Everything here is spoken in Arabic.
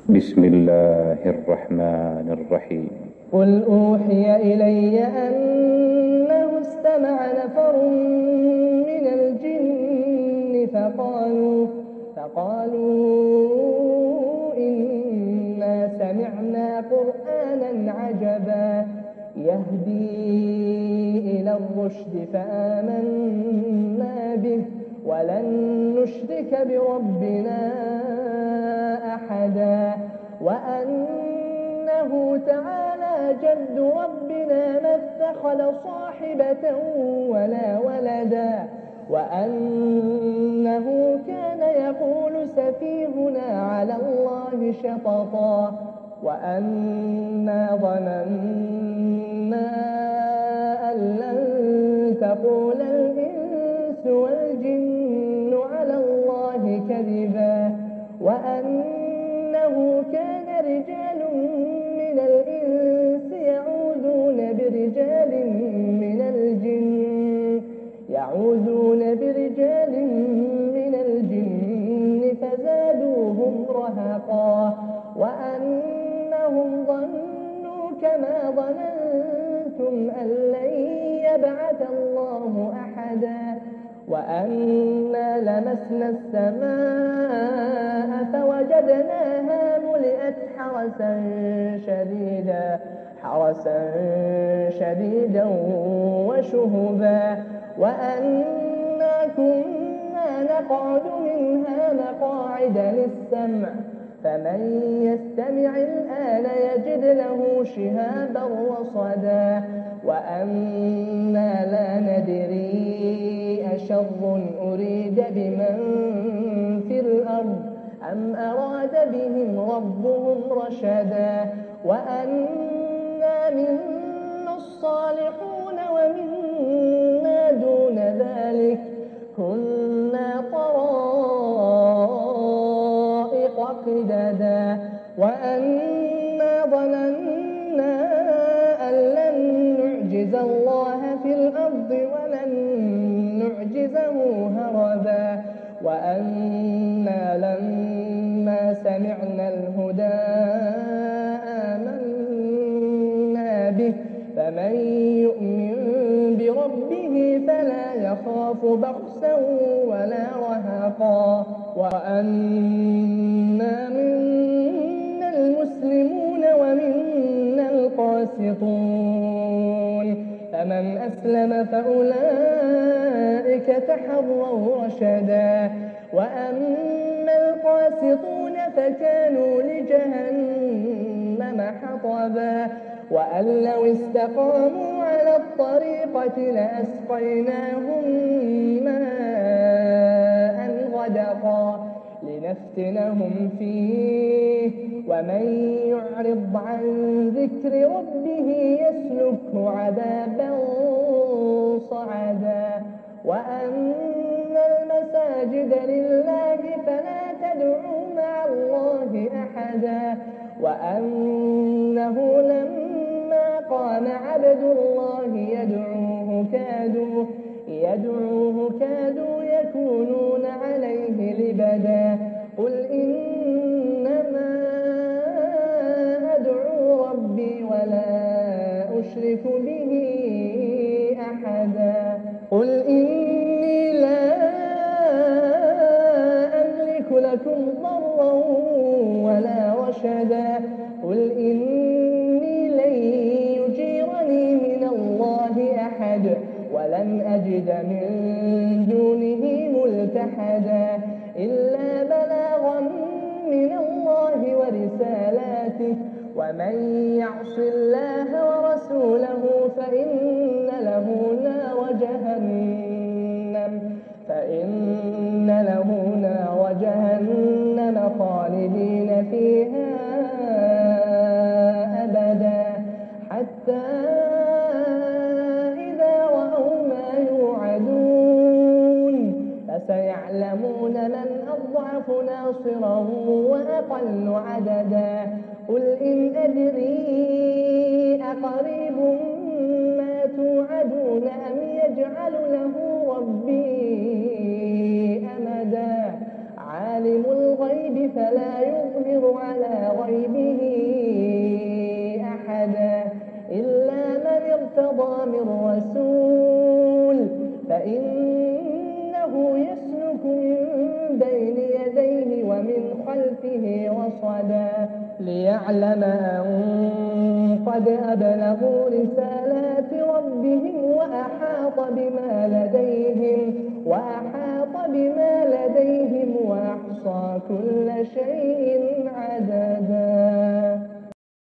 بسم الله الرحمن الرحيم. قل أوحي إلي أنه استمع نفر من الجن فقالوا إنا سمعنا قرآنا عجبا يهدي إلى الرشد فآمنا به ولن نشرك بربنا أحدا وأنه تعالى جد ربنا ما اتخذ صاحبة ولا ولدا وأنه كان يقول سفيهنا على الله شططا وأنا ظننا أن لن تقول الإنس والجن على الله كذبا وأنه كان رجال من الإنس يعوذون برجال من الجن فزادوهم رهقا وأنهم ظنوا كما ظننتم أن لن يبعث الله أحدا وأنا لمسنا السماء فوجدناها ملئت حرسا شديدا وشهبا وأنا كنا نقعد منها مقاعد للسمع فمن يستمع الآن يجد له شهابا رصدا وأنا لا ندري أشر أريد بمن في الأرض أم أراد بهم ربهم رشدا وأنا منا الصالحون ومنا دون ذلك كنا طرائق قددا وأنا ظننا أن لن نعجز الله في الأرض ولن نعجزه هربا وأنا لما سمعنا الهدى آمنا به فمن يؤمن بربه فلا يخاف بخسا ولا رهقا وأنا منا المسلمون ومنا القاسطون فمن أسلم فأولئك تحروا رشدا وأما القاسطون فكانوا لجهنم حطبا وأن لو استقاموا على الطريقة لأسقيناهم ماء غدقا لنفتنهم فيه ومن يعرض عن ذكر ربه يسلكه عذابا صعدا وأن المساجد لله فلا تدعوا مع الله أحدا وأنه لما قام عبد الله يدعوه كادوا يكونون عليه لبدا قل إنما أدعو ربي ولا أشرك به أحدا قل إني لا أملك لكم ضرا ولا رشدا قل إني لن يجيرني من الله أحد ولن أجد من دونه ملتحدا إلا بلاغا من الله ورسالاته ومن يعص الله ورسوله فإن له نار جهنم خالدين فيها أبدا حتى إذا رأوا ما يوعدون فسيعلمون من أضعف ناصرا وأقل عددا قل إن أدري أقريب ما توعدون أم يجعل له ربي أمدا عالم الغيب فلا يظهر على فإنه يسلك من بين يديه ومن خلفه رصدا ليعلم أن قد أبلغوا رسالات ربهم وأحاط بما لديهم وأحصى كل شيء